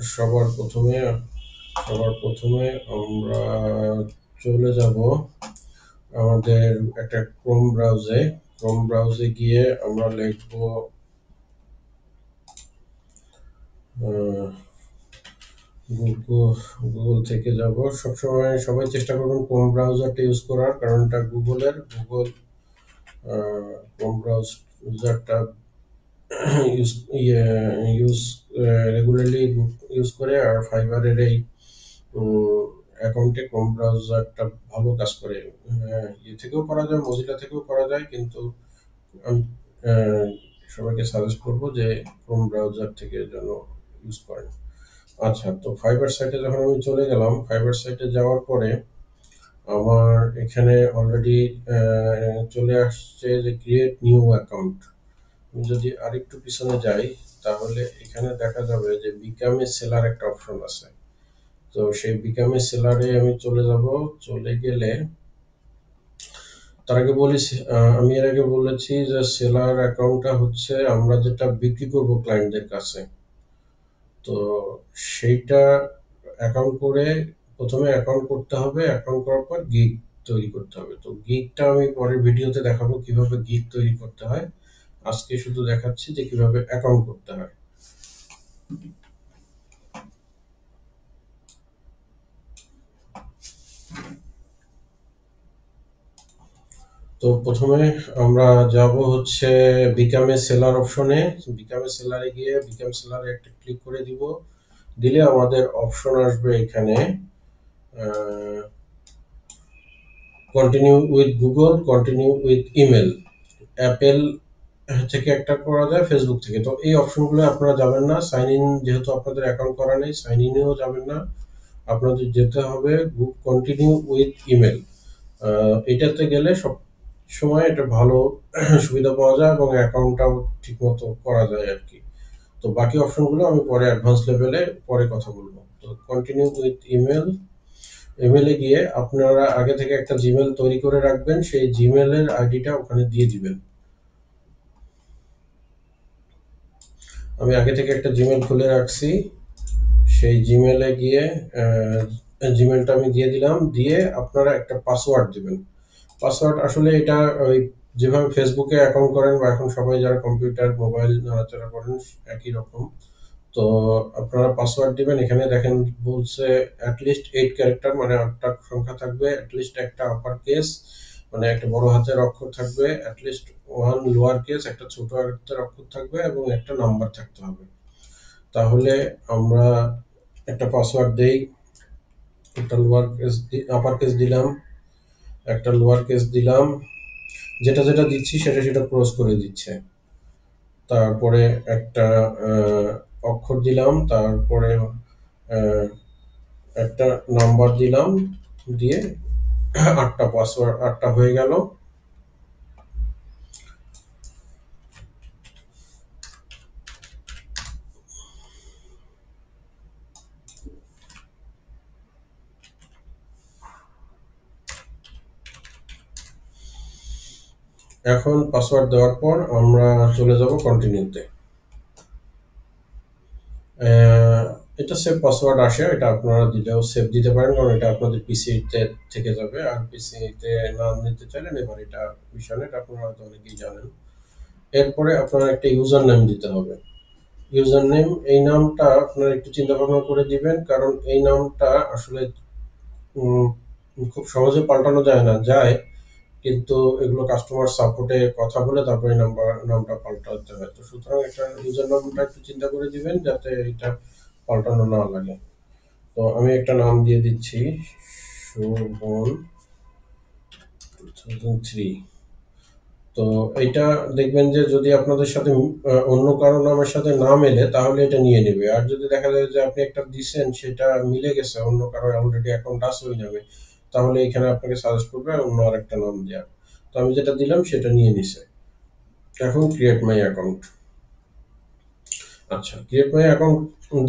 সবার প্রথমে আমরা চলে যাব আমাদের একটা ক্রোম ব্রাউজে গিয়ে আমরা লিখব গুগল থেকে যাব। সবসময় সবাই চেষ্টা করবেন ক্রোম ব্রাউজারটা ইউজ করার, কারণ এটা গুগল ক্রোম ব্রাউজারটা ইউজ ইউজ রেগুলারলি ইউজ করে। আর ফাইবারের এই অ্যাকাউন্টে ক্রোম ব্রাউজারটা ভালো কাজ করে। ইয়ে থেকেও করা যায়, মজিলা থেকেও করা যায়, কিন্তু আমি আহ, সবাইকে সাজেস্ট করবো যে ক্রোম ব্রাউজার থেকে যেন ইউজ করেন। আচ্ছা, তো ফাইবার সাইটে যখন আমি চলে গেলাম, ফাইবার সাইটে যাওয়ার পরে আমার এখানে অলরেডি চলে আসছে যে ক্রিয়েট নিউ অ্যাকাউন্ট। আমি যদি আরেকটু পিছনে যাই, তাহলে এখানে দেখা যাবে যে বিকাম এ সেলার একটা অপশন আছে। তো সেই বিকাম এ সেলারে আমি চলে যাব। চলে গেলে তার আগে বলেছি, আমি এর আগে বলেছি যে সেলার অ্যাকাউন্টটা হচ্ছে আমরা যেটা বিক্রি করব ক্লায়েন্টদের কাছে। তো সেইটা অ্যাকাউন্ট করে প্রথমে অ্যাকাউন্ট করতে হবে। অ্যাকাউন্ট করার পর গিগ তৈরি করতে হবে। তো গিগটা আমি পরের ভিডিওতে দেখাবো কিভাবে গিগ তৈরি করতে হয়। আজকে শুধু দেখাচ্ছি যে কিভাবে অ্যাকাউন্ট করতে হয়। তো প্রথমে আমরা যাব হচ্ছে বিকাম এ সেলার অপশনে। বিকাম এ সেলারে গিয়ে বিকাম সেলারে একটা ক্লিক করে দিব। দিলে আমাদের অপশন আসবে এখানে continue with Google, continue with email. Apple থেকে একটা করা যায়, ফেসবুক থেকে। তো এই অপশনগুলো আপনারা যাবেন না। সাইন ইন, যেহেতু আপনাদের অ্যাকাউন্ট করা নেই, সাইন ইনেও যাবেন না। আপনাদের যেতে হবে কন্টিনিউ উইথ ইমেল। এটাতে গেলে সব সময় এটা ভালো সুবিধা পাওয়া যায় এবং অ্যাকাউন্টটাও ঠিক মতো করা যায় আর কি। তো বাকি অপশনগুলো আমি পরে অ্যাডভান্স লেভেলে পরে কথা বলবো। তো কন্টিনিউ উইথ ইমেল, ইমেলে গিয়ে আপনারা আগে থেকে একটা জিমেল তৈরি করে রাখবেন, সেই জিমেলের আইডিটা ওখানে দিয়ে দিবেন। আমি আগে থেকে একটা জিমেল খুলে রাখছি। সেই জিমেলে গিয়ে জিমেলটা আমি দিয়ে দিলাম। দিয়ে আপনারা একটা পাসওয়ার্ড দিবেন। পাসওয়ার্ড আসলে এটা ওই যেভাবে ফেসবুকে অ্যাকাউন্ট করেন বা এখন সবাই যারা কম্পিউটার মোবাইল নাড়াচাড়া করেন একই রকম। তো আপনারা পাসওয়ার্ড দিবেন। এখানে দেখেন বলছে অ্যাটলিস্ট 8 ক্যারেক্টার, মানে 8টা সংখ্যা থাকবে। অ্যাটলিস্ট একটা আপার কেস, মানে একটা বড় হাতের অক্ষর থাকবে। অ্যাটলিস্ট ওয়ান লোয়ার কেস, একটা ছোট হাতের অক্ষর থাকবে, এবং একটা নাম্বার থাকতে হবে। তাহলে আমরা একটা পাসওয়ার্ড দেই। একটা লোয়ার কেস, আপার কেস দিলাম, একটা লোয়ার কেস দিলাম। যেটা যেটা দিচ্ছি সেটা সেটা ক্রস করে দিচ্ছে। তারপরে একটা অক্ষর দিলাম, তারপরে আহ, একটা নাম্বার দিলাম। দিয়ে 8টা পাসওয়ার্ড, 8টা হয়ে গেল। এখন পাসওয়ার্ড দেওয়ার পর আমরা চলে যাব কন্টিনিউতে। আহ, এটা সেভ পাসওয়ার্ড আসে, এটা আপনারা দিলেও সেভ দিতে পারেন, কারণ এটা আপনাদের পিসিতে থেকে যাবে। আর পিসিতে না নিতে চাইলেন, এবার এটা বিষয় না, এটা আপনারা হয়তো অনেকেই জানেন। এরপরে আপনার একটা ইউজার নেম দিতে হবে। ইউজার নেম, এই নামটা আপনারা একটু চিন্তা ভাবনা করে দিবেন, কারণ এই নামটা আসলে উম, খুব সহজে পাল্টানো যায় না, যায়, কিন্তু এগুলো কাস্টমার সাপোর্টে কথা বলে তারপরে নামটা পাল্টাতে হয়। তো সুতরাং একটা ইউজার নামটা একটু চিন্তা করে দিবেন যাতে এটা পাল্টানো না লাগে। তো আমি একটা নাম দিয়ে দিচ্ছি, শোভন 2003। তো এইটা দেখবেন যে যদি আপনাদের সাথে অন্য কারো নামের সাথে না মেলে, তাহলে এটা নিয়ে নেবে। আর যদি দেখা যায় যে আপনি একটা দিচ্ছেন সেটা মিলে গেছে, অন্য কারো অলরেডি অ্যাকাউন্ট আছে ওই নামে, তাহলে এখানে আপনাকে সাজেস্ট করবে অন্য আরেকটা নাম দেওয়া। তো আমি যেটা দিলাম সেটা নিয়ে নিছে। এখন ক্রিয়েট মাই অ্যাকাউন্ট। আচ্ছা, ক্রিয়েট মাই অ্যাকাউন্ট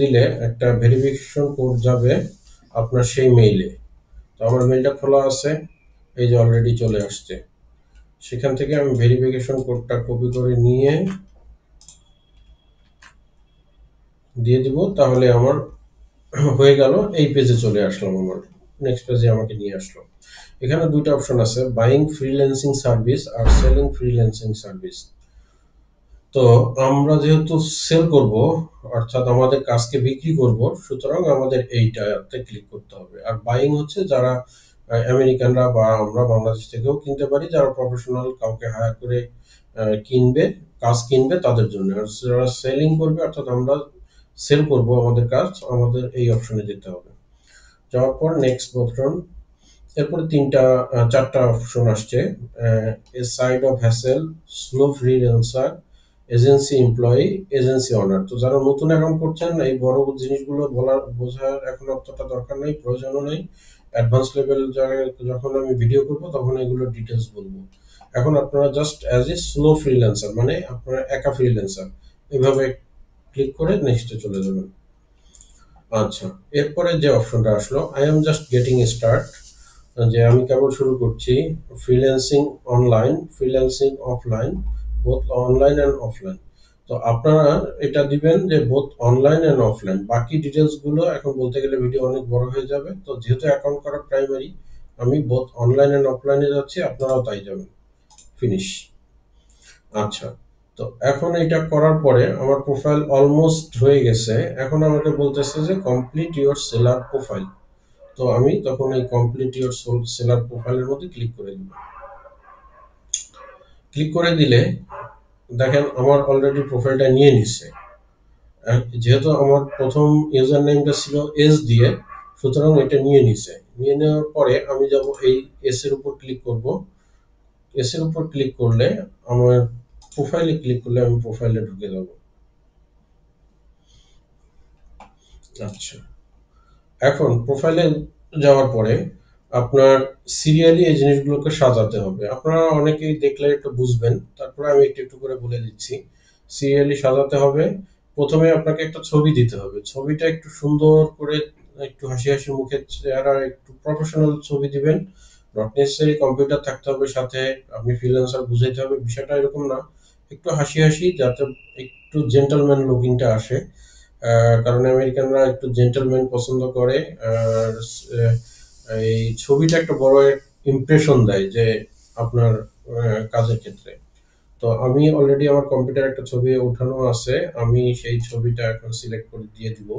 দিলে একটা ভেরিফিকেশন কোড যাবে আপনার সেই মেইলে। তো আমার মেইলটা খোলা আছে, এই যে অলরেডি চলে আসছে। সেখান থেকে আমি ভেরিফিকেশন কোডটা কপি করে নিয়ে দিয়ে দিব। তাহলে আমার হয়ে গেল, এই পেজে চলে আসলাম, আমার নেক্সট পেজে আমাকে নিয়ে আসলো। এখানে দুইটা অপশন আছে, বাইং ফ্রিল্যান্সিং সার্ভিস আর সেলিং ফ্রিল্যান্সিং সার্ভিস। তো আমরা যেহেতু সেল করব, অর্থাৎ আমাদের কাজকে বিক্রি করব, সুতরাং আমাদের এইটাতে ক্লিক করতে হবে। আর বাইং হচ্ছে যারা আমেরিকানরা বা আমরা বাংলাদেশ থেকেও কিনতে পারি, যারা প্রফেশনাল কাউকে হায়ার করে কিনবে, কাজ কিনবে তাদের জন্য। আর যারা সেলিং করবে, অর্থাৎ আমরা সেল করব আমাদের কাজ, আমাদের এই অপশনে যেতে হবে। যাওয়ার পর নেক্সট বাটন। এরপরে চারটা অপশন আসছে, a side of hustle, solo freelancer, agency employee, agency owner. তো যারা নতুন অ্যাকাউন্ট করছেন, এই বড় জিনিসগুলো বোঝার এখন অতটা দরকার নেই, প্রয়োজনও নেই। অ্যাডভান্স লেভেল যখন আমি ভিডিও করব তখন এগুলো ডিটেলস বলবো। এখন আপনারা just as a slow freelancer, মানে আপনারা একা ফ্রিল্যান্সার, এভাবে ক্লিক করে নেক্সটে চলে যাবেন। আচ্ছা, এরপরে যে অপশনটা আসলো, I am just getting start, যে আমি কেবল শুরু করছি। Freelancing online, freelancing offline, both online and offline. তো আপনারা এটা দিবেন যে বোথ অনলাইন অ্যান্ড অফলাইন। বাকি ডিটেলস গুলো এখন বলতে গেলে ভিডিও অনেক বড় হয়ে যাবে, তো যেহেতু অ্যাকাউন্ট করা প্রাইমারি, আমি বোথ অনলাইন অ্যান্ড অফলাইনে যাচ্ছি, আপনারাও তাই যাবেন। ফিনিশ। আচ্ছা, তো এখন এটা করার পরে আমার প্রোফাইল অলমোস্ট হয়ে গেছে। এখন আমাকে বলতেছে যে কমপ্লিট ইওর সেলার প্রোফাইল। তো আমি তখন এই কমপ্লিট ইওর সেলার প্রোফাইলের মধ্যে ক্লিক করে দিব। ক্লিক করে দিলে দেখেন আমার অলরেডি প্রোফাইলটা নিয়ে নিচ্ছে। যেহেতু আমার প্রথম ইউজার নেমটা ছিল এস দিয়ে, সুতরাং এটা নিয়ে নিছে। নিয়ে নেওয়ার পরে আমি যাব এই এস এর উপর ক্লিক করব। এস এর উপর ক্লিক করলে আমার প্রোফাইলে ক্লিক করলে আমি প্রোফাইলে ঢুকে যাব। আচ্ছা, এখন প্রোফাইলে যাওয়ার পরে আপনার সিরিয়ালি এই জিনিসগুলোকে সাজাতে হবে। আপনারা অনেকেই দেখলে একটু বুঝবেন, তারপরে আমি একটু একটু করে বলে দিচ্ছি। সিরিয়ালি সাজাতে হবে। প্রথমে আপনাকে একটা ছবি দিতে হবে, ছবিটা একটু সুন্দর করে, একটু হাসি হাসি মুখের চেহারা, একটু প্রফেশনাল ছবি দিবেন। নট নেসেসারি কম্পিউটার থাকতে হবে সাথে, আপনি ফ্রিল্যান্সার বুঝাইতে হবে, বিষয়টা এরকম না। একটু হাসি হাসি, যাতে একটু জেন্টলম্যান লুকিংটা আসে। কারণ আমেরিকানরা একটু জেন্টলম্যান পছন্দ করে। আর এই ছবিটা একটা বড় ইমপ্রেশন দেয় যে আপনার কাজের ক্ষেত্রে। তো আমি অলরেডি আমার কম্পিউটারে একটা ছবি ওঠানো আছে, আমি সেই ছবিটা এখন সিলেক্ট করে দিয়ে দিব।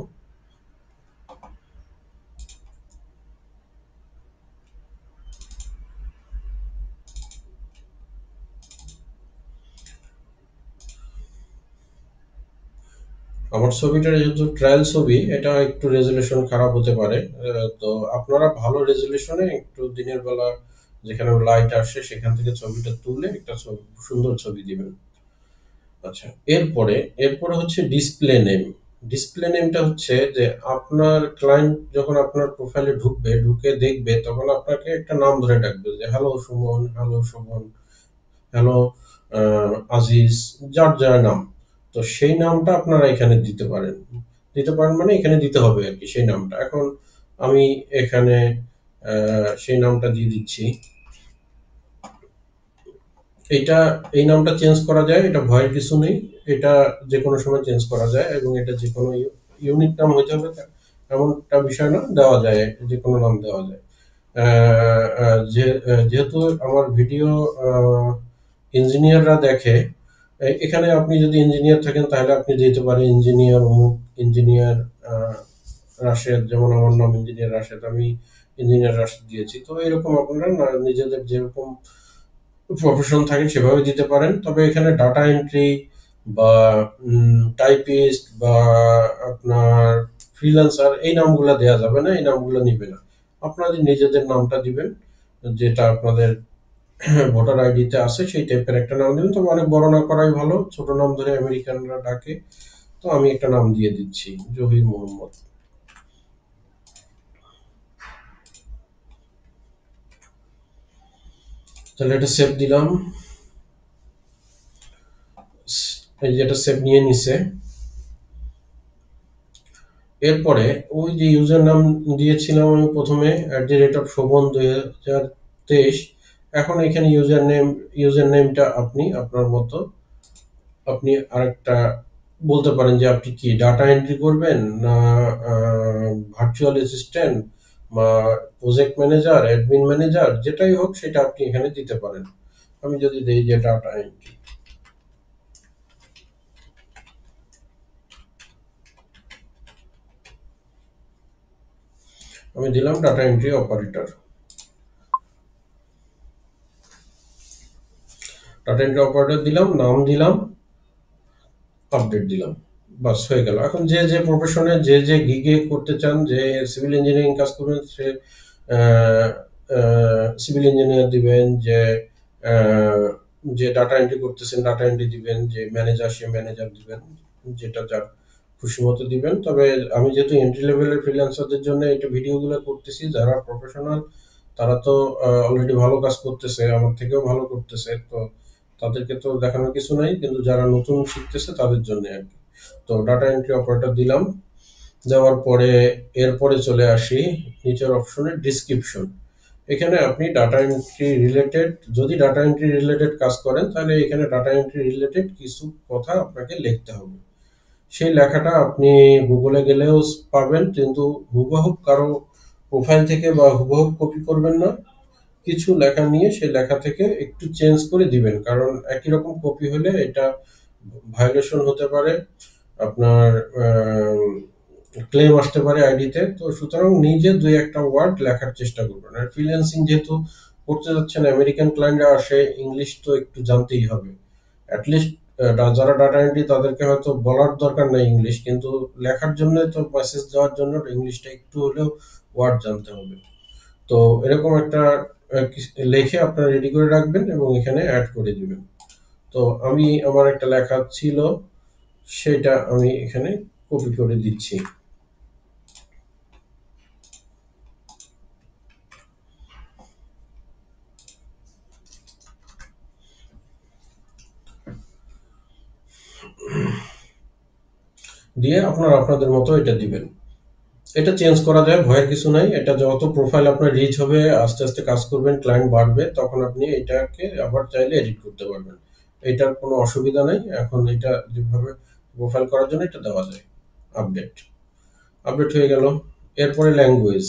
আমার ছবিটা যেহেতু ট্রায়াল ছবি, এটা একটু রেজুলেশন খারাপ হতে পারে। তো আপনারা ভালো রেজুলেশনে একটু দিনের বেলা যেখানে লাইট আসে সেখান থেকে ছবিটা তুলে একটা সুন্দর ছবি দিবেন। আচ্ছা, এরপরে হচ্ছে ডিসপ্লে নেম। ডিসপ্লে নেমটা হচ্ছে যে আপনার ক্লায়েন্ট যখন আপনার প্রোফাইলে ঢুকবে, ঢুকে দেখবে, তখন আপনাকে একটা নাম ধরে ডাকবে যে hello Suman, hello Shovan, hello Aziz, যার যার নাম। তো সেই নামটা আপনারা এখানে দিতে পারেন। দিতে পারেন মানে এখানে দিতে হবে আর কি সেই নামটা। এখন আমি এখানে সেই নামটা দিয়ে দিচ্ছি। এটা, এই নামটা চেঞ্জ করা যায়, এটা ভয়ের কিছু নেই। এটা যে কোনো সময় চেঞ্জ করা যায়, এবং এটা যে কোনো ইউনিক নাম হইতে হবে এমনটা বিষয় না, দেওয়া যায়, যে কোনো নাম দেওয়া যায়। যেহেতু আমার ভিডিও ইঞ্জিনিয়াররা দেখে, এখানে আপনি যদি ইঞ্জিনিয়ার থাকেন তাহলে আপনি দিতে পারেন ইঞ্জিনিয়ার অমুক, ইঞ্জিনিয়ার রাশেদ, যেমন আমার নাম ইঞ্জিনিয়ার রাশেদ, আমি ইঞ্জিনিয়ার রাশেদ দিয়েছি। তো এরকম আপনারা নিজেদের যেরকম প্রফেশন থাকে সেভাবে দিতে পারেন। তবে এখানে ডাটা এন্ট্রি বা টাইপিস্ট বা আপনার ফ্রিল্যান্সার, এই নামগুলো দেওয়া যাবে না, এই নামগুলো নিবে না। আপনাদের নিজেদের নামটা দিবেন, যেটা আপনাদের ভোটার আইডিতে আছে সেই টাইপের একটা নাম দিবেন। তবে অনেক বড় না করাই ভালো, ছোট নাম ধরে আমেরিকানরা ডাকে। তো আমি একটা নাম দিয়ে দিচ্ছি, জহির মোহাম্মদ। তাহলে এটা সেভ দিলাম। এই যে এটা সেভ নিয়ে নিছে। এরপরে ওই যে ইউজার নাম দিয়েছিলাম আমি প্রথমে, @শোভন 2023। এখন এখানে ইউজার নেমটা আপনি আপনার মতো আপনি আরেকটা বলতে পারেন যে আপনি কি ডাটা এন্ট্রি করবেন না ভার্চুয়াল অ্যাসিস্ট্যান্ট বা প্রজেক্ট ম্যানেজার, অ্যাডমিন ম্যানেজার, যেটাই হোক সেটা আপনি এখানে দিতে পারেন। আমি যদি দেই যে ডাটা এন্ট্রি, আমি দিলাম data entry operator. Data entry operator দিলাম, নাম দিলাম, আপডেট দিলাম, বাস হয়ে গেল। এখন যে যে প্রফেশনে যে যে গিগে করতে চান, যে সিভিল ইঞ্জিনিয়ারিং কাজ করবেন সে সিভিল ইঞ্জিনিয়ার দিবেন, যে যে ডাটা এন্ট্রি করতেছেন ডাটা এন্ট্রি দিবেন, যে ম্যানেজার সে ম্যানেজার দিবেন, যেটা যার খুশি মতো দিবেন। তবে আমি যেহেতু এন্ট্রি লেভেলের ফ্রিল্যান্সারদের জন্য এটা ভিডিওগুলো করতেছি, যারা প্রফেশনাল তারা তো অলরেডি ভালো কাজ করতেছে, আমার থেকেও ভালো করতেছে, তো তাদেরকে তো দেখানোর কিছু নাই, কিন্তু যারা নতুন শিখতেছে তাদের জন্য আর কি। তো ডাটা এন্ট্রি অপারেটর দিলাম, দেওয়ার পরে এরপরে চলে আসি নিচের অপশনে ডিসক্রিপশন। এখানে আপনি ডাটা এন্ট্রি রিলেটেড, যদি ডাটা এন্ট্রি রিলেটেড কাজ করেন তাহলে এখানে ডাটা এন্ট্রি রিলেটেড কিছু কথা আপনাকে লিখতে হবে। সেই লেখাটা আপনি গুগলে গেলেও পাবেন, কিন্তু হুবহু কারো প্রোফাইল থেকে বা হুবহু কপি করবেন না। কিছু লেখা নিয়ে সেই লেখা থেকে একটু চেঞ্জ করে দিবেন, কারণ একই রকম কপি হলে এটা ভায়োলেশন হতে পারে, আপনার ক্লেম আসতে পারে আইডিতে। তো সুতরাং নিজে দুই একটা ওয়ার্ড লেখার চেষ্টা করবেন। আর ফ্রিল্যান্সিং যেহেতু করতে যাচ্ছেন, আমেরিকান ক্লায়েন্টরা আসে, ইংলিশ তো একটু জানতেই হবে অ্যাটলিস্ট। যারা ডাটা এন্ট্রি তাদেরকে হয়তো বলার দরকার নাই ইংলিশ, কিন্তু লেখার জন্য তো মেসেজ দেওয়ার জন্য ইংলিশটা একটু হলেও ওয়ার্ড জানতে হবে। তো এরকম একটা লেখে আপনারা রেডি করে রাখবেন এবং এখানে অ্যাড করে দিবেন। তো আমি আমার একটা লেখা ছিল, সেটা আমি এখানে কপি করে দিচ্ছি। দিয়ে আপনারা আপনাদের মতো এটা দিবেন। এটা চেঞ্জ করা যায়, ভয়ের কিছু নাই। এটা যত প্রোফাইল আপনার রিচ হবে, আস্তে আস্তে কাজ করবেন, ক্লায়েন্ট বাড়বে, তখন আপনি এটাকে আবার চাইলে এডিট করতে পারবেন। এটার কোনো অসুবিধা নাই। এখন এটা যেভাবে প্রোফাইল করার জন্য এটা দেওয়া যায়। আপডেট, আপডেট হয়ে গেল। এরপরে ল্যাঙ্গুয়েজ,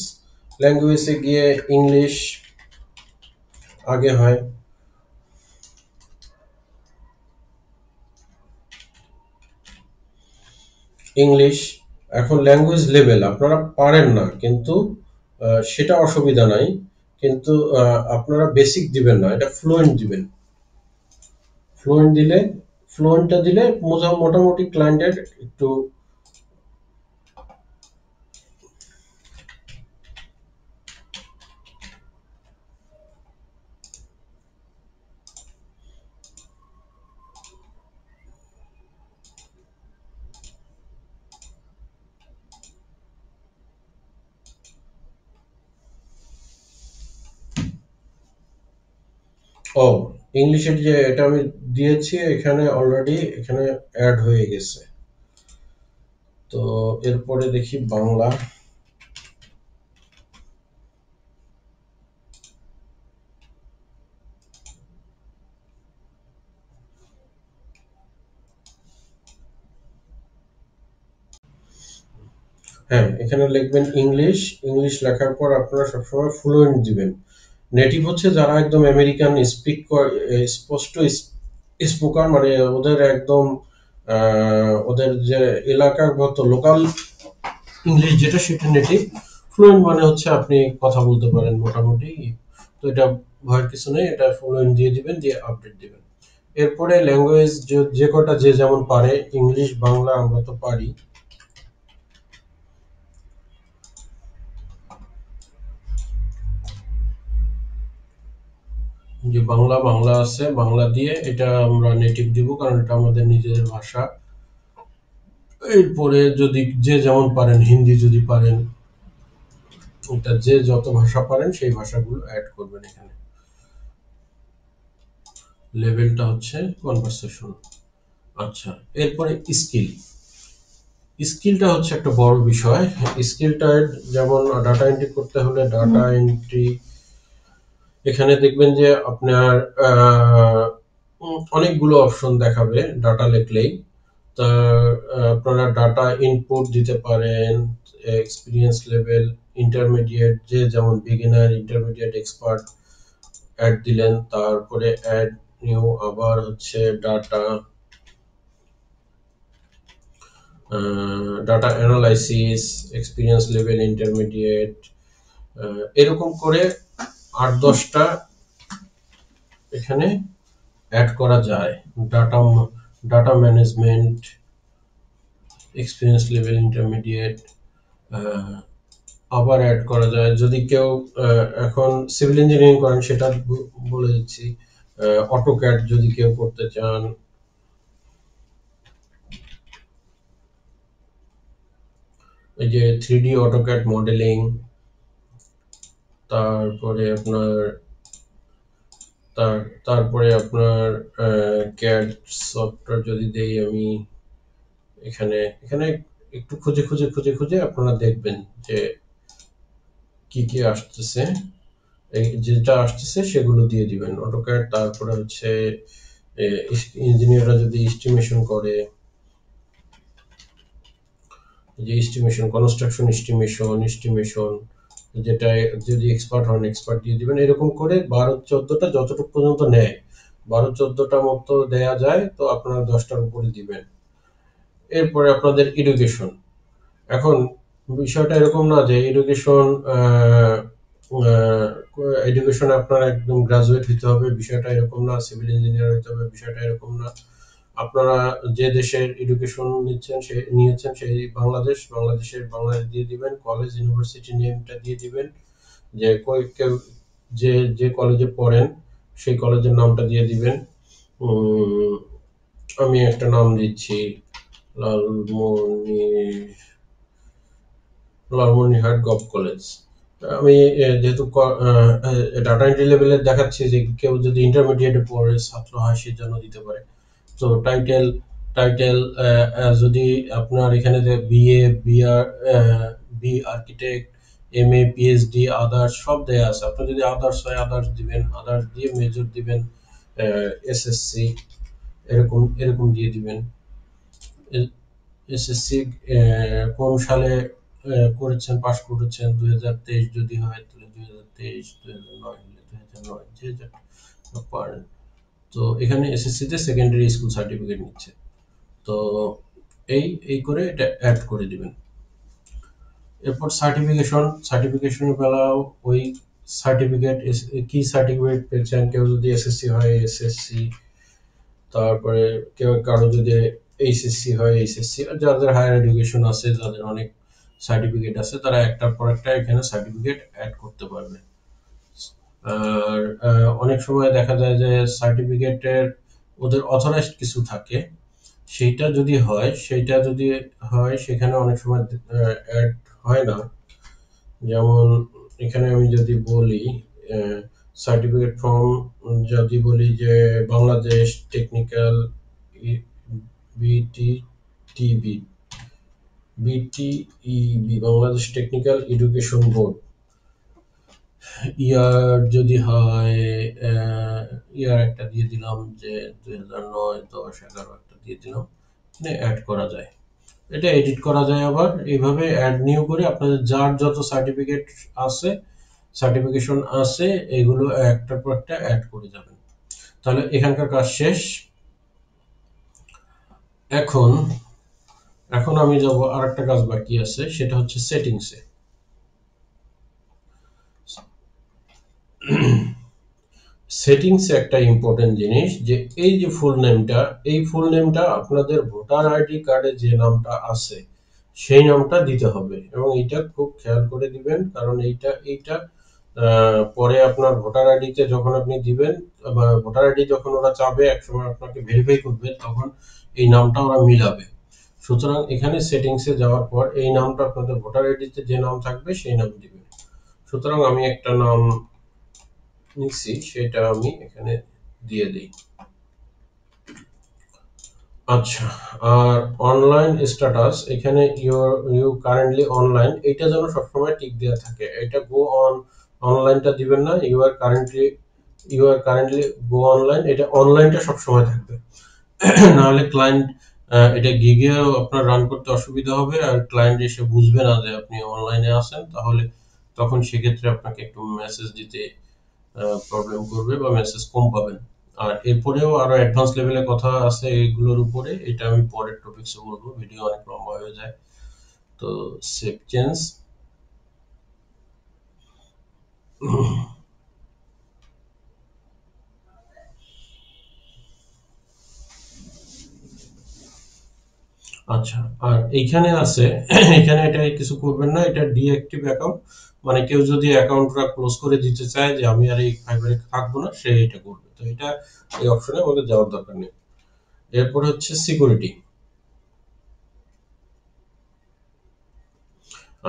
ল্যাঙ্গুয়েজে গিয়ে ইংলিশ আগে হয়, ইংলিশ। এখন ল্যাঙ্গুয়েজ লেভেল আপনারা পারেন না, কিন্তু সেটা অসুবিধা নাই, কিন্তু আপনারা বেসিক দিবেন না, এটা ফ্লুয়েন্ট দিবেন। ফ্লুয়েন্ট দিলে, ফ্লুয়েন্টটা দিলে মোটামুটি ক্লায়েন্টের একটু, ও ইংলিশের যে এটা আমি দিয়েছি এখানে অলরেডি এখানে অ্যাড হয়ে গেছে। তো এরপরে দেখি বাংলা। হ্যাঁ, এখানে লিখবেন ইংলিশ। ইংলিশ লেখার পর আপনারা সবসময় ফ্লুয়েন্ট দিবেন। নেটিভ হচ্ছে যারা একদম আমেরিকান স্পিক স্পষ্ট স্পোকার, মানে ওদের একদম ওদের যে এলাকাগত লোকাল ইংলিশ যেটা সেটা নেটিভ। ফ্লুয়েন্ট মানে হচ্ছে আপনি কথা বলতে পারেন মোটামুটি। তো এটা ভয়ের কিছু নেই, এটা ফ্লুয়েন্ট দিয়ে দিবেন, দিয়ে আপডেট দিবেন। এরপরে ল্যাঙ্গুয়েজ যে কটা যে যেমন পারে, ইংলিশ বাংলা আমরা তো পারি, যে বাংলা বাংলা আছে, বাংলা দিয়ে এটা আমরা নেটিভ দিব, কারণ এটা আমাদের নিজেদের ভাষা। এরপরে যদি যে যেমন পারেন, হিন্দি যদি পারেন, এটা যে যত ভাষা পারেন সেই ভাষাগুলো অ্যাড করবেন এখানে। লেভেলটা হচ্ছে কনভারসেশন। আচ্ছা, এরপরে স্কিল। স্কিলটা হচ্ছে একটা বড় বিষয়। স্কিলটা যেমন ডাটা এন্ট্রি করতে হলে ডাটা এন্ট্রি, এখানে দেখবেন যে আপনার অনেকগুলো অপশন দেখাবে ডাটা লিখলেই। তার আপনারা ডাটা ইনপুট দিতে পারেন, এক্সপিরিয়েন্স লেভেল, ইন্টারমিডিয়েট, যে যেমন বিগিনার, ইন্টারমিডিয়েট, এক্সপার্ট অ্যাড দিলেন, তারপরে অ্যাড নিউ, আবার হচ্ছে data, data analysis, experience level, intermediate, এরকম করে 8-10টা এখানে অ্যাড করা যায়। Data data management, experience level, intermediate, আবার অ্যাড করা যায়। যদি কেউ এখন সিভিল ইঞ্জিনিয়ারিং করেন সেটা বলে দিচ্ছি। অটোক্যাড যদি কেউ করতে চান, এই যে 3D অটোক্যাড মডেলিং, তারপরে আপনার তারপরে আপনার ক্যাড সফটওয়্যার যদি দেই আমি এখানে এখানে একটু খুঁজে খুঁজে খুঁজে খুঁজে আপনারা দেখবেন যে কি কি আসতেছে, এই যেটা আসতেছে সেগুলো দিয়ে দিবেন অটোক্যাড। তারপরে হচ্ছে ইঞ্জিনিয়াররা যদি এস্টিমেশন করে, যে এস্টিমেশন, কনস্ট্রাকশন এস্টিমেশন, যেটা যদি এক্সপার্ট হন এক্সপার্ট দিয়ে দিবেন। এরকম করে 12-14টা যতটুকু পর্যন্ত নেয়, 12-14টা মতো দেয়া যায়, তো আপনারা 10টার উপরে দিবেন। এরপরে আপনাদের এডুকেশন। এখন বিষয়টা এরকম না যে এডুকেশনে আপনার একদম গ্রাজুয়েট হতে হবে, বিষয়টা এরকম না। সিভিল ইঞ্জিনিয়ার হতে হবে, বিষয়টা এরকম না। আপনারা যে দেশের এডুকেশন নিয়েছেন সেই বাংলাদেশের বাংলাদেশ দিয়ে দিবেন, কলেজ ইউনিভার্সিটি নেমটা দিয়ে দিবেন, যে কেউ যে যে কলেজে পড়েন সেই কলেজের নামটা দিয়ে দিবেন। আমি একটা নাম দিচ্ছি, লালমনিরহাট গভ কলেজ। আমি যেহেতু ডাটা এন্ট্রি লেভেলের দেখাচ্ছি, যে কেউ যদি ইন্টারমিডিয়েটে পড়ে ছাত্র হয় সেজন্য দিতে পারে। তো টাইটেল টাইটেল যদি আপনার এখানে যে BA, B architect, MA, PhD, others সব দেয়া আছে। আপনি যদি আদার্স হয় আদার্স দিবেন, আদার্স দিয়ে মেজর দিবেন, এসএসসি এরকম এরকম দিয়ে দিবেন। এসএসসি কোন সালে করেছেন, পাস করেছেন, 2023 যদি হয় তাহলে 2023, 2009 হলে 2009, যে যেটা পারেন। তো এখানে এসএসসি তে সেকেন্ডারি স্কুল সার্টিফিকেট নিচ্ছে। তো এই করে এটা অ্যাড করে দিবেন। এরপর সার্টিফিকেশনের বেলাও ওই সার্টিফিকেট, কি সার্টিফিকেট পেয়েছেন, কেউ যদি এসএসসি হয় এসএসসি, তারপরে কারো যদি এইচএসসি হয় এইচএসসি, যাদের হায়ার এডুকেশন আছে, যাদের অনেক সার্টিফিকেট আছে, তারা একটার পর একটা এখানে সার্টিফিকেট অ্যাড করতে পারবে। আর অনেক সময় দেখা যায় যে সার্টিফিকেটের ওদের অথরাইজড কিছু থাকে, সেইটা যদি হয় সেখানে অনেক সময় অ্যাড হয় না। যেমন এখানে আমি যদি বলি সার্টিফিকেট ফ্রম, যদি বলি যে Bangladesh technical BTTB, Bangladesh technical education board, year যদি হয় ইয়ার একটা দিয়ে দিলাম, যে 2009, 10, 11 একটা দিয়ে দিলাম, অ্যাড করা যায়। এটা এডিট করা যায় আবার এইভাবে অ্যাড নিউ করে আপনাদের যার যত সার্টিফিকেশন আছে এগুলো একটার পর একটা অ্যাড করে যাবেন। তাহলে এখানকার কাজ শেষ। এখন এখন আমি যাব আরেকটা কাজ বাকি আছে, সেটা হচ্ছে সেটিংসে। সেটিংস একটা ইম্পর্টেন্ট জিনিস, যে এই যে ফুল নেমটা আপনাদের ভোটার আইডি কার্ডে যে নামটা আছে সেই নামটা দিতে হবে, এবং এটা খুব খেয়াল করে দিবেন, কারণ এইটা পরে আপনার ভোটার আইডিতে যখন আপনি দিবেন, বা ভোটার আইডি যখন ওরা চাবে একসময় আপনাকে ভেরিফাই করবে, তখন এই নামটা ওরা মিলাবে। সুতরাং এখানে সেটিংসে যাওয়ার পর এই নামটা আপনাদের ভোটার আইডিতে যে নাম থাকবে সেই নাম দিবেন। সুতরাং আমি একটা নাম নিচ্ছি, সেটা আমি এখানে দিয়ে দিই। আচ্ছা, আর অনলাইন স্ট্যাটাস, এখানে ইউ কারেন্টলি অনলাইন, এটা যেন সবসময় টিক দেওয়া থাকে। এটা গো অনলাইনটা দিবেন না, you are currently go online, এটা অনলাইনটা সবসময় থাকবে। নাহলে এটা গিগেও আপনার রান করতে অসুবিধা হবে, আর ক্লায়েন্ট এসে বুঝবে না যে আপনি অনলাইনে আছেন, তাহলে তখন সেক্ষেত্রে আপনাকে একটু মেসেজ দিতে প্রবলেম করবে বা মেসেজ কম পাবেন। আর এরপরেও আরো অ্যাডভান্স লেভেলে কথা আছে এগুলোর উপরে, এটা আমি পরের টপিক্সে বলবো, ভিডিও অনেক লম্বা হয়ে যায়। তো সেভ চেঞ্জ। আচ্ছা, আর এইখানে আছে এখানে এটা কিছু করবেন না, এটা ডিঅ্যাক্টিভ অ্যাকাউন্ট, মানে কেউ যদি অ্যাকাউন্টটা ক্লোজ করে দিতে চায় যে আমি আর এই ফাইবারে থাকবো না, সে এটা করবে। তো এটা এই অপশনে আমাদের যাওয়ার দরকার নেই। এরপর হচ্ছে সিকিউরিটি।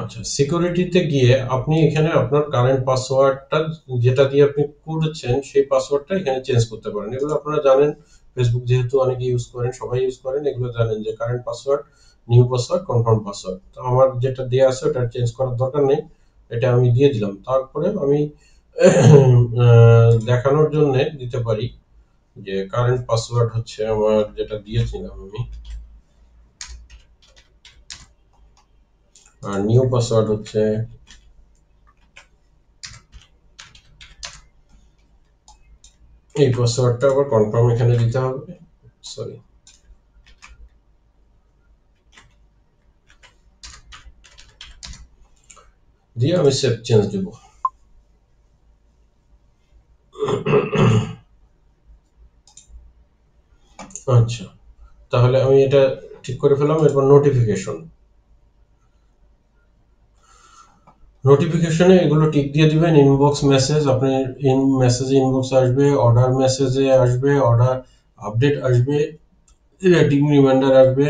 আচ্ছা, সিকিউরিটিতে গিয়ে আপনি এখানে আপনার কারেন্ট পাসওয়ার্ডটা যেটা দিয়ে আপনি করেছেন সেই পাসওয়ার্ডটা এখানে চেঞ্জ করতে পারেন। এগুলো আপনারা জানেন, ফেসবুক যেহেতু অনেকে ইউজ করেন, সবাই ইউজ করেন, এগুলো জানেন যে current password, new password, confirm password. তো আমার যেটা দেওয়া আছে ওটা চেঞ্জ করার দরকার নেই, এটা আমি দিয়ে দিলাম। তারপরে আমি দেখানোর জন্য দিতে পারি যে কারেন্ট পাসওয়ার্ড হচ্ছে আমার যেটা দিয়েছিলাম আমি, আর নিউ পাসওয়ার্ড হচ্ছে এই পাসওয়ার্ডটা, আবার কনফার্ম এখানে দিতে হবে, সরি, দিয়ে আমি সেভ চেঞ্জ দিব। আচ্ছা, তাহলে আমি এটা ঠিক করে ফেললাম। এরপর নোটিফিকেশন, নোটিফিকেশনে এগুলো টিক দিয়ে দিবেন। ইনবক্স মেসেজ, আপনি মেসেজে ইনবক্স আসবে, অর্ডার মেসেজে আসবে, অর্ডার আপডেট আসবে, রেটিং রিমাইন্ডার আসবে,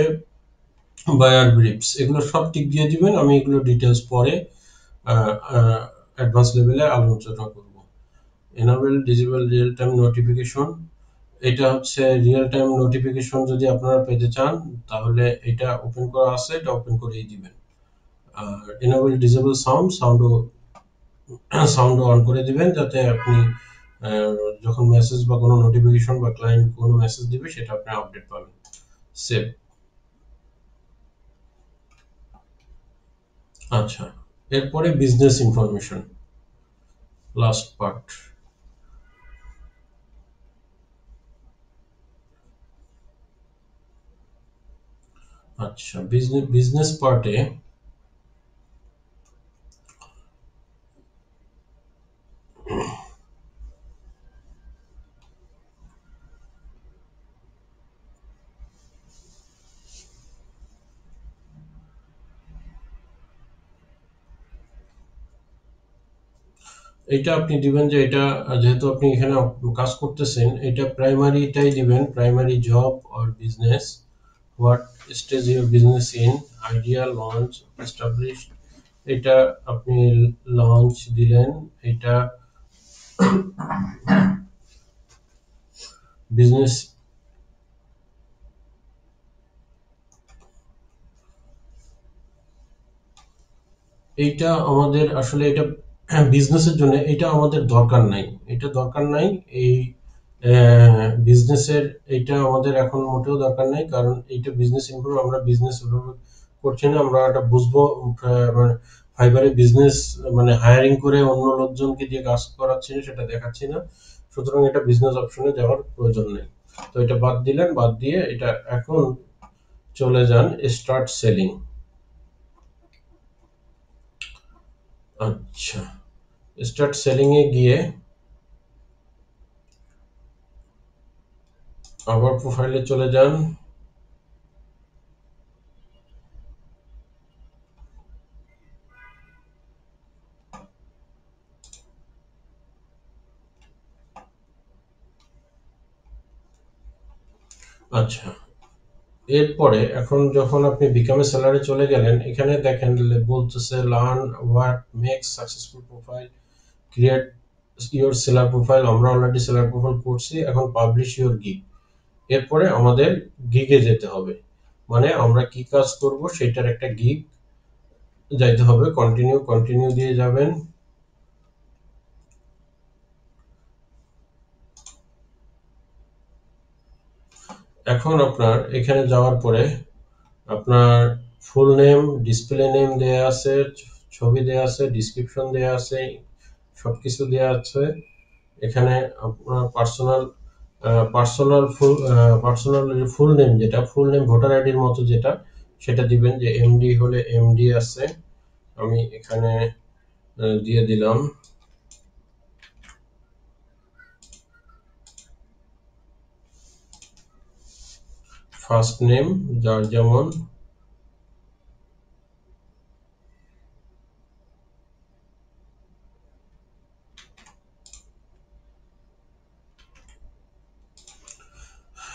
বায়ার ব্রিফস, এগুলো সব টিক দিয়ে দিবেন। আমি এগুলো ডিটেলস পরে অ্যাডভান্স লেভেলে আলোচনা করব। Enable disable real time notification, এটা হচ্ছে রিয়েল টাইম নোটিফিকেশন যদি আপনারা পেতে চান, তাহলে এটা ওপেন করা আছে, এটা ওপেন করেই দিবেন। আর এনেবল ডিসেবল সাউন্ড অন করে দিবেন, যাতে আপনি যখন মেসেজ বা কোনো নোটিফিকেশন বা ক্লায়েন্ট কোনো মেসেজ দিবে সেটা আপনি আপডেট পাবেন। সেভ। আচ্ছা, এরপরে বিজনেস ইনফরমেশন, লাস্ট পার্ট। আচ্ছা, বিজনেস পার্টে এটা আপনি দিবেন যে এটা, যেহেতু আপনি এখানে কাজ করতেছেন, এটা প্রাইমারিটাই দিবেন, primary job or business, what stage your business in, idea, launch, establish, এটা আপনি লঞ্চ দিলেন। এটা বিজনেস, এইটা আমাদের আসলে এটা বিজনেসের জন্য এটা আমাদের দরকার নাই, এটা দরকার নাই। এই বিজনেসের এটা আমাদের এখন মোটেও দরকার নাই, কারণ এইটা বিজনেস ইনফো, আমরা বিজনেস করছি না, আমরা এটা বুঝবো মানে ফাইবারে বিজনেস মানে হায়ারিং করে অন্য লোকজনকে দিয়ে কাজ করাচ্ছি না, সেটা দেখাচ্ছি না। সুতরাং এটা বিজনেস অপশনে যাওয়ার প্রয়োজন নেই। তো এটা বাদ দিলেন, বাদ দিয়ে এটা এখন চলে যান স্টার্ট সেলিং। আচ্ছা, স্টার্ট সেলিং এ গিয়ে আবার প্রোফাইলে চলে যান। আচ্ছা, এরপরে এখন যখন আপনি বিকাম এ সেলারে চলে গেলেন, এখানে দেখেন বলতেছে learn what makes successful profile, create your seller profile, আমরা অলরেডি সেলার প্রোফাইল করছি, এখন পাবলিশ ইওর গিগ। এরপরে আমাদের গিগে যেতে হবে, মানে আমরা কি কাজ করব সেটার একটা গিগ যাইতে হবে। কন্টিনিউ, কন্টিনিউ দিয়ে যাবেন। এখন আপনার এখানে যাওয়ার পরে আপনার ফুল নেম, ডিসপ্লে নেম দেয়া আছে, ছবি দেয়া আছে, ডিসক্রিপশন দেয়া আছে, সবকিছু দেয়া আছে। এখানে আপনার পার্সোনাল ফুল নেম, যেটা ফুল নেম ভোটার আইডির মতো যেটা, সেটা দিবেন। যে এমডি হলে এমডি আছে, আমি এখানে দিয়ে দিলাম। ফার্স্ট নেম যার যেমন,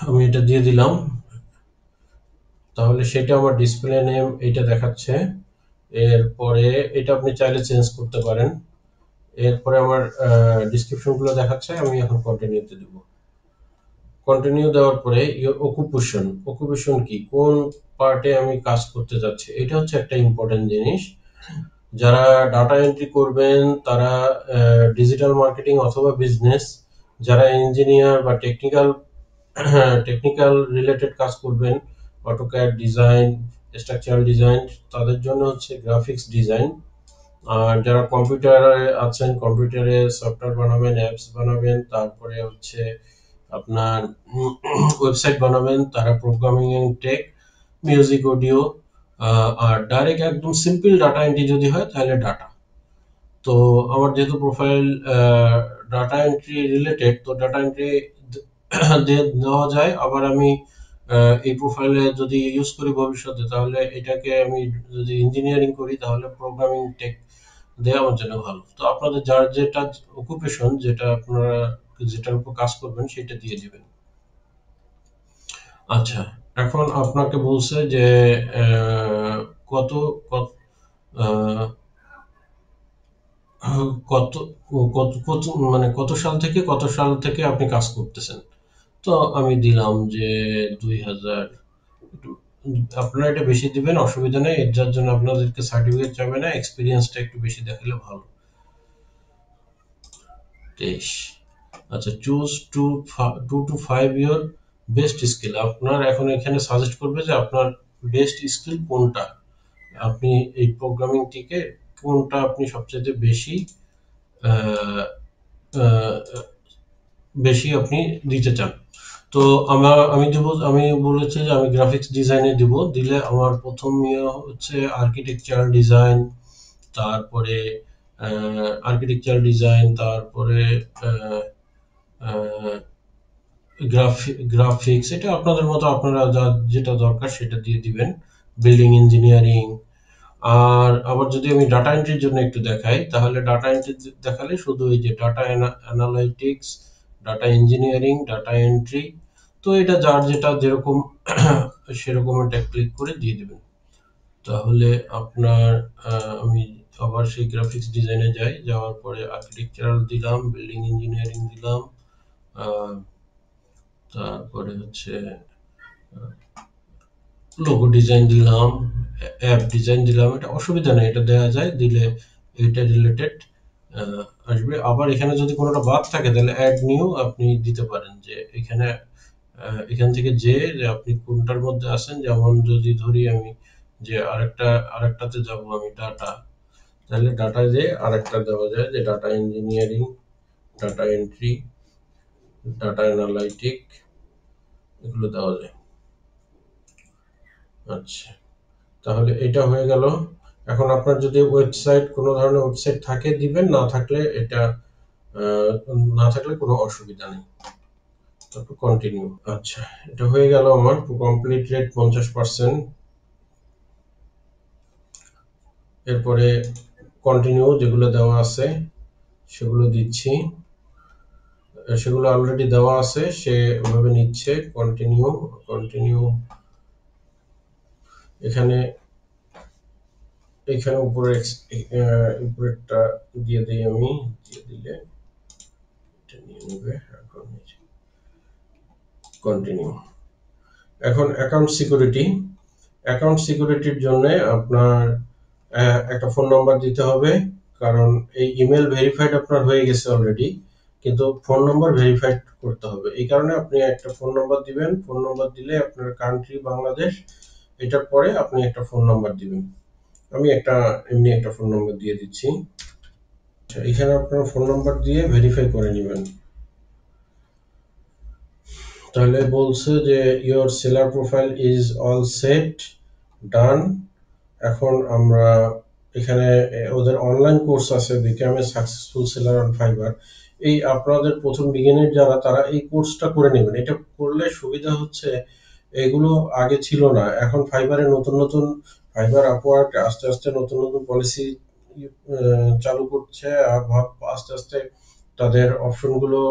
আমি এটা দিয়ে দিলাম। তাহলে সেটা আমার ডিসপ্লে নেম এইটা দেখাচ্ছে। এরপরে এটা আপনি চাইলে চেঞ্জ করতে পারেন। এরপরে আমার ডিসক্রিপশন গুলো দেখাচ্ছে, আমি এখন কন্টিনিউতে দেব। কন্টিনিউ দেওয়ার পরে অকুপেশন কি, কোন পার্টে আমি কাজ করতে যাচ্ছি, এটা হচ্ছে একটা ইম্পর্টেন্ট জিনিস। যারা ডাটা এন্ট্রি করবেন তারা ডিজিটাল মার্কেটিং অথবা বিজনেস, যারা ইঞ্জিনিয়ার বা টেকনিক্যাল রিলেটেড কাজ করবেন, অটোক্যাড ডিজাইন, স্ট্রাকচারাল ডিজাইন, তাদের জন্য হচ্ছে গ্রাফিক্স ডিজাইন। আর যারা কম্পিউটারে আছেন, কম্পিউটারে সফটওয়্যার বানাবেন, অ্যাপস বানাবেন, তারপরে হচ্ছে আপনার ওয়েবসাইট বানাবেন, তারা programming and tech, music, audio. আর ডাইরেক্ট একদম সিম্পল ডাটা এন্ট্রি যদি হয় তাহলে ডাটা। তো আমার যেহেতু প্রোফাইল ডাটা এন্ট্রি রিলেটেড, তো ডাটা এন্ট্রি দেওয়া যায়। আবার আমি এই প্রোফাইলে যদি ইউজ করি ভবিষ্যতে, তাহলে এটাকে আমি যদি ইঞ্জিনিয়ারিং করি তাহলে প্রোগ্রামিং টেক দেওয়া আমার জন্য ভালো। তো আপনাদের যার যেটা অকুপেশন, যেটা আপনারা যেটার উপর কাজ করবেন সেটা দিয়ে দিবেন। আচ্ছা, এখন আপনাকে বলছে যে আহ, কত কত আহ, কত কত কত মানে কত সাল থেকে আপনি কাজ করতেছেন। তো আমি দিলাম যে 2000। আপনারা এটা বেশি দিবেন, অসুবিধা নেই। এর যার জন্য আপনাদেরকে সার্টিফিকেট চাবে না, এক্সপিরিয়েন্সটা একটু বেশি দেখালে ভালো। 23। আচ্ছা, choose two to 5 your best skill. আপনার এখন এখানে সাজেস্ট করবে যে আপনার বেস্ট স্কিল কোনটা, আপনি এই প্রোগ্রামিং থেকে কোনটা আপনি সবচেয়ে বেশি আহ, আহ, বেশি আপনি দিতে চান। তো আমি বলেছি যে আমি গ্রাফিক্স ডিজাইনে দিব। দিলে আমার প্রথম ইয়ে হচ্ছে আর্কিটেকচারাল ডিজাইন, তারপরে তারপরে গ্রাফিক্স, এটা আপনাদের মতো আপনারা যেটা দরকার সেটা দিয়ে দিবেন। Building engineering. আর আবার যদি আমি ডাটা এন্ট্রির জন্য একটু দেখাই, তাহলে ডাটা এন্ট্রি দেখালে শুধু এই যে data analytics, data engineering, data entry. তো এটা যার যেটা যেরকম সেরকম এটা ক্লিক করে দিয়ে দিবেন। তাহলে আপনার আমি আবার সেই গ্রাফিক্স ডিজাইনে যাই, যাওয়ার পরে আর্কিটেকচারাল দিলাম, বিল্ডিং ইঞ্জিনিয়ারিং দিলাম, আহ, তারপরে হচ্ছে লোগো ডিজাইন দিলাম, অ্যাপ ডিজাইন দিলাম। এটা অসুবিধা নেই, এটা দেওয়া যায়। দিলে এটা রিলেটেড আসবে। আবার এখানে যদি কোনোটা বাদ থাকে তাহলে অ্যাড নিউ আপনি দিতে পারেন, যে এখানে এখান থেকে যে আপনি কোনটার মধ্যে আছেন। যেমন যদি ধরি আমি যে আরেকটাতে যাব আমি ডাটা, তাহলে ডাটা যে আরেকটা দেওয়া যায়, যে data engineering, data entry, data analytic, এগুলো দেওয়া যায়। আচ্ছা, তাহলে এটা হয়ে গেল। এখন আপনার যদি ওয়েবসাইট, কোনো ধরনের ওয়েবসাইট থাকে দিবেন, না থাকলে এটা আহ, না থাকলে কোনো অসুবিধা নেই। তারপর কন্টিনিউ। আচ্ছা, এটা হয়ে গেল আমার। Complete rate 50%। এরপরে কন্টিনিউ যেগুলো দেওয়া আছে সেগুলো দিচ্ছি। সেগুলো অলরেডি দেওয়া আছে, সে ওভাবে নিচ্ছে। Continue, continue. এখানে এখানে উপরে উপরেরটা দিয়ে দিই আমি। দিয়ে দিলে এটা নিয়ে নেবে। এখন কন্টিনিউ। এখন অ্যাকাউন্ট সিকিউরিটির জন্য আপনার একটা ফোন নাম্বার দিতে হবে, কারণ এই ইমেল ভেরিফাইড আপনার হয়ে গেছে অলরেডি। কিন্তু ফোন নম্বর ভেরিফাইড করতে হবে। এই কারণে আপনি একটা ফোন নম্বর দিবেন, ফোন নম্বর দিলে আপনার কান্ট্রি বাংলাদেশ, এটার পরে আপনি একটা ফোন নাম্বার দিবেন। আমি এমনি একটা ফোন নাম্বার দিয়ে দিচ্ছি। আচ্ছা, এখানে আপনার ফোন নাম্বার দিয়ে ভেরিফাই করে নেবেন। তাহলে বলছে যে your seller profile is all set, done. এখন আমরা এখানে ওদের অনলাইন কোর্স আছে, become a successful seller on Fiverr. এই আপনাদের প্রথম বিগিনার যারা, তারা এই কোর্সটা করে নেবেন। এটা করলে সুবিধা হচ্ছে, এগুলো আগে ছিল না, এখন ফাইবারে নতুন নতুন, ফাইবার আপওয়ার্ক আস্তে আস্তে নতুন নতুন পলিসি চালু করছে, আর আস্তে আস্তে তাদের অপশন গুলো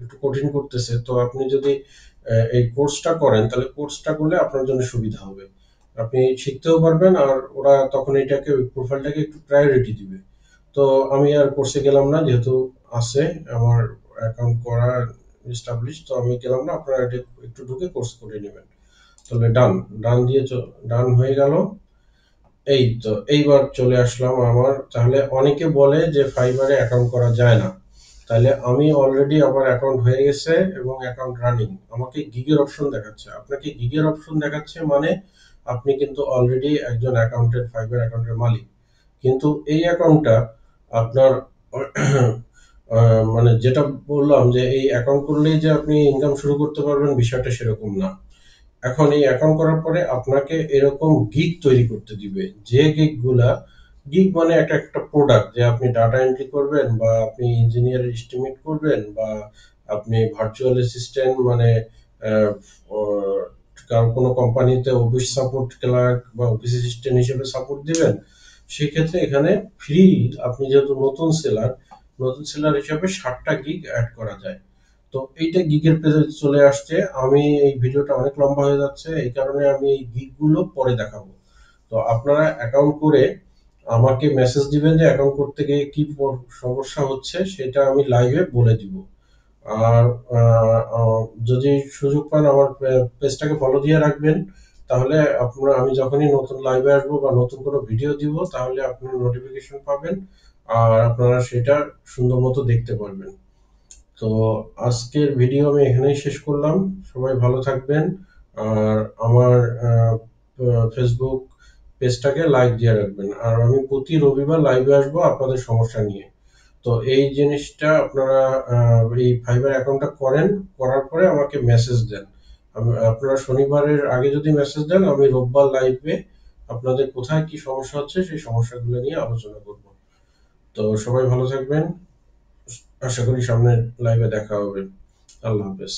একটু কঠিন করতেছে। তো আপনি যদি এই কোর্সটা করেন, তাহলে কোর্সটা করলে আপনার জন্য সুবিধা হবে, আপনি শিখতেও পারবেন, আর ওরা তখন এটাকে, প্রোফাইলটাকে একটু প্রায়োরিটি দিবে। তো আমি আর কোর্সে গেলাম না, যেহেতু আছে আমার অ্যাকাউন্ট করা এস্টাবলিশ, তো আমি গেলাম না। আপনারা এটা একটু ঢুকে কোর্স করে নেবেন। তাহলে ডান, ডান দিয়ে ডান হয়ে গেল। এই তো এইবার চলে আসলাম আমার। তাহলে অনেকে বলে যে ফাইবারে অ্যাকাউন্ট করা যায় না, তাহলে আমি অলরেডি আমার অ্যাকাউন্ট হয়ে গেছে এবং অ্যাকাউন্ট রানিং, আমাকে গিগের অপশন দেখাচ্ছে। আপনাকে গিগের অপশন দেখাচ্ছে মানে আপনি কিন্তু অলরেডি একজন অ্যাকাউন্টের, ফাইবার অ্যাকাউন্টের মালিক। কিন্তু এই অ্যাকাউন্টটা আপনার মানে যেটা বললাম যে এই অ্যাকাউন্ট করলেই যে আপনি ইনকাম শুরু করতে পারবেন, বিষয়টা সেরকম না। এখন এই অ্যাকাউন্ট করার পরে আপনাকে এরকম গিগ তৈরি করতে দিবে, যে গিগ গুলা, গিগ মানে একটা একটা প্রোডাক্ট, যে আপনি ডাটা এন্ট্রি করবেন, বা আপনি ইঞ্জিনিয়ার এস্টিমেট করবেন, বা আপনি ভার্চুয়াল অ্যাসিস্ট্যান্ট মানে আহ, আহ, কারো কোনো কোম্পানিতে অফিস সাপোর্ট ক্লার্ক বা অফিস অ্যাসিস্ট্যান্ট হিসেবে সাপোর্ট দিবেন। সেক্ষেত্রে এখানে ফ্রি, আপনি যেহেতু নতুন সেলার হিসেবে 60টা গিগ অ্যাড করা যায়। তো এইটা গিগের পেজে চলে আসছে। আমি এই ভিডিওটা অনেক লম্বা হয়ে যাচ্ছে, এই কারণে আমি এই গিগ গুলো পরে দেখাবো। তো আপনারা অ্যাকাউন্ট করে আমাকে মেসেজ দিবেন যে অ্যাকাউন্ট করতে গিয়ে কি সমস্যা হচ্ছে, সেটা আমি লাইভে বলে দিব। আর যদি সুযোগ পান আমার পেজটাকে ফলো দিয়ে রাখবেন, তাহলে আপনারা, আমি যখনই নতুন লাইভে আসবো বা নতুন কোনো ভিডিও দিব, তাহলে আপনারা নোটিফিকেশন পাবেন, আর আপনারা সেটা সুন্দর মতো দেখতে পারবেন। তো আজকের ভিডিও আমি এখানেই শেষ করলাম। সবাই ভালো থাকবেন, আর আমার ফেসবুক পেজটাকে লাইক দিয়ে রাখবেন। আর আমি প্রতি রবিবার লাইভে আসবো আপনাদের সমস্যা নিয়ে। তো এই জিনিসটা আপনারা এই ফাইবার অ্যাকাউন্টটা করেন, করার পরে আমাকে মেসেজ দেন। আপনারা শনিবারের আগে যদি মেসেজ দেন, আমি রোববার লাইভে আপনাদের কোথায় কি সমস্যা হচ্ছে সেই সমস্যাগুলো নিয়ে আলোচনা করব। তো সবাই ভালো থাকবেন, আশা করি সামনের লাইভে দেখা হবে। আল্লাহ হাফেজ।